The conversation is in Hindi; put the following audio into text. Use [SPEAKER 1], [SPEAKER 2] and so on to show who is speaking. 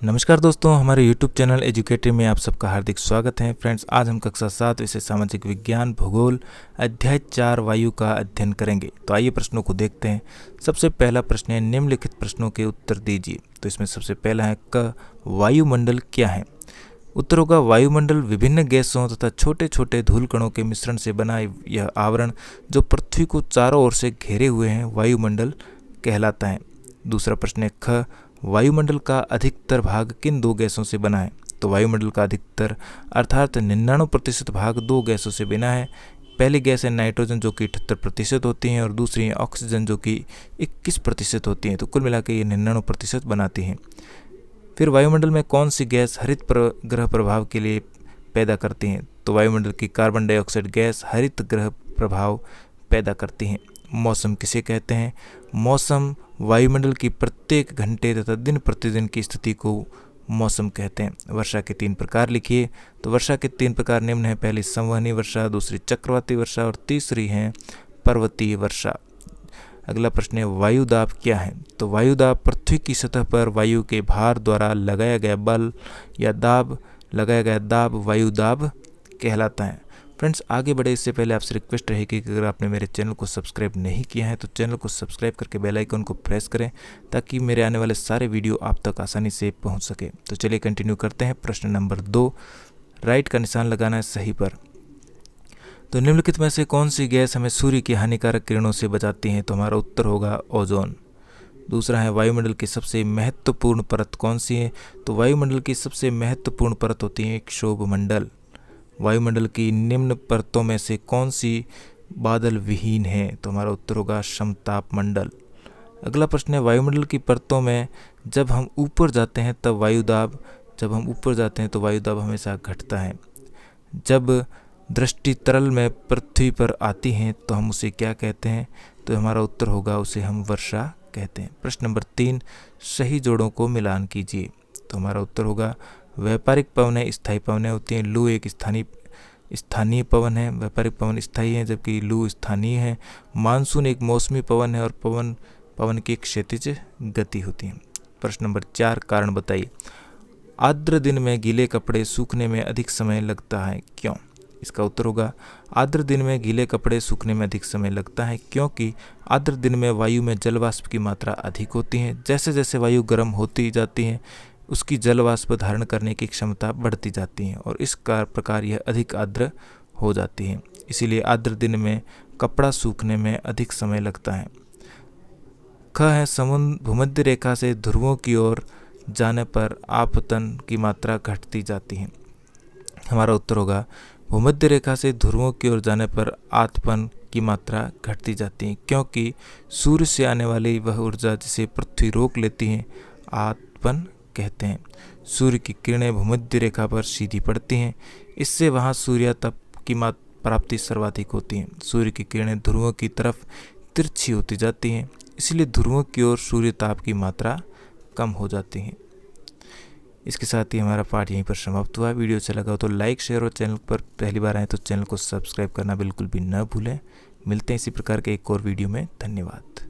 [SPEAKER 1] नमस्कार दोस्तों, हमारे YouTube चैनल एजुकेटिव में आप सबका हार्दिक स्वागत है। फ्रेंड्स, आज हम कक्षा 7 विषय सामाजिक विज्ञान भूगोल अध्याय 4 वायु का अध्ययन करेंगे। तो आइए प्रश्नों को देखते हैं। सबसे पहला प्रश्न है, निम्नलिखित प्रश्नों के उत्तर दीजिए। तो इसमें सबसे पहला है क, वायुमंडल क्या है? उत्तर होगा वायुमंडल विभिन्न गैसों तथा छोटे छोटे धूल कणों के मिश्रण से बना यह आवरण जो पृथ्वी को चारों ओर से घेरे हुए हैं वायुमंडल कहलाता है। दूसरा प्रश्न है ख, वायुमंडल का अधिकतर भाग किन दो गैसों से बना है? तो वायुमंडल का अधिकतर अर्थात 99% भाग दो गैसों से बना है। पहली गैस है नाइट्रोजन जो कि 78% होती है और दूसरी है ऑक्सीजन जो कि 21% होती है। तो कुल मिलाकर ये 99% बनाती हैं। फिर वायुमंडल में कौन सी गैस हरित ग्रह प्रभाव के लिए पैदा करती हैं? तो वायुमंडल की कार्बन डाइऑक्साइड गैस हरित ग्रह प्रभाव पैदा करती हैं। मौसम किसे कहते हैं? मौसम वायुमंडल की प्रत्येक घंटे तथा दिन प्रतिदिन की स्थिति को मौसम कहते हैं। वर्षा के 3 प्रकार लिखिए। तो वर्षा के 3 प्रकार निम्न है। पहली संवहनी वर्षा, दूसरी चक्रवाती वर्षा और तीसरी है पर्वतीय वर्षा। अगला प्रश्न है, वायुदाब क्या है? तो वायुदाब पृथ्वी की सतह पर वायु के भार द्वारा लगाया गया बल या लगाया गया दाब वायुदाब कहलाता है। फ्रेंड्स, आगे बढ़े इससे पहले आपसे रिक्वेस्ट रहेगी कि अगर आपने मेरे चैनल को सब्सक्राइब नहीं किया है तो चैनल को सब्सक्राइब करके बेल आइकन को प्रेस करें ताकि मेरे आने वाले सारे वीडियो आप तक आसानी से पहुंच सके। तो चलिए कंटिन्यू करते हैं। प्रश्न नंबर 2, राइट का निशान लगाना है सही पर। तो निम्नलिखित में से कौन सी गैस हमें सूर्य की हानिकारक किरणों से बचाती है? तो हमारा उत्तर होगा ओजोन। दूसरा है, वायुमंडल की सबसे महत्वपूर्ण परत कौन सी है? तो वायुमंडल की सबसे महत्वपूर्ण परत होती है क्षोभमंडल। वायुमंडल की निम्न परतों में से कौन सी बादल विहीन है? तो हमारा उत्तर होगा समताप मंडल। अगला प्रश्न है, वायुमंडल की परतों में जब हम ऊपर जाते हैं तो वायुदाब हमेशा घटता है। जब दृष्टि तरल में पृथ्वी पर आती है तो हम उसे क्या कहते हैं? तो हमारा उत्तर होगा उसे हम वर्षा कहते हैं। प्रश्न नंबर 3, सही जोड़ों को मिलान कीजिए। तो हमारा उत्तर होगा व्यापारिक पवनें स्थायी पवनें होती हैं। लू एक स्थानीय पवन है। व्यापारिक पवन स्थायी है जबकि लू स्थानीय है। मानसून एक मौसमी पवन है और पवन की क्षैतिज गति होती है। प्रश्न नंबर 4, कारण बताइए। आर्द्र दिन में गीले कपड़े सूखने में अधिक समय लगता है, क्यों? इसका उत्तर होगा आर्द्र दिन में गीले कपड़े सूखने में अधिक समय लगता है क्योंकि आर्द्र दिन में वायु में जल वाष्प की मात्रा अधिक होती है। जैसे जैसे वायु गर्म होती जाती है उसकी जल वाष्प धारण करने की क्षमता बढ़ती जाती है और इस प्रकार यह अधिक आर्द्र हो जाती है। इसीलिए आर्द्र दिन में कपड़ा सूखने में अधिक समय लगता है। ख है, भूमध्य रेखा से ध्रुवों की ओर जाने पर आपतन की मात्रा घटती जाती है। हमारा उत्तर होगा भूमध्य रेखा से ध्रुवों की ओर जाने पर आतपन की मात्रा घटती जाती है क्योंकि सूर्य से आने वाली वह ऊर्जा जिसे पृथ्वी रोक लेती है आतपन कहते हैं। सूर्य की किरणें भूमध्य रेखा पर सीधी पड़ती हैं, इससे वहां सूर्यातप की प्राप्ति सर्वाधिक होती है। सूर्य की किरणें ध्रुवों की तरफ तिरछी होती जाती हैं, इसलिए ध्रुवों की ओर सूर्य ताप की मात्रा कम हो जाती है। इसके साथ ही हमारा पाठ यहीं पर समाप्त हुआ। वीडियो अच्छा लगा हो तो लाइक, शेयर और चैनल पर पहली बार आए तो चैनल को सब्सक्राइब करना बिल्कुल भी न भूलें। मिलते हैं इसी प्रकार के एक और वीडियो में। धन्यवाद।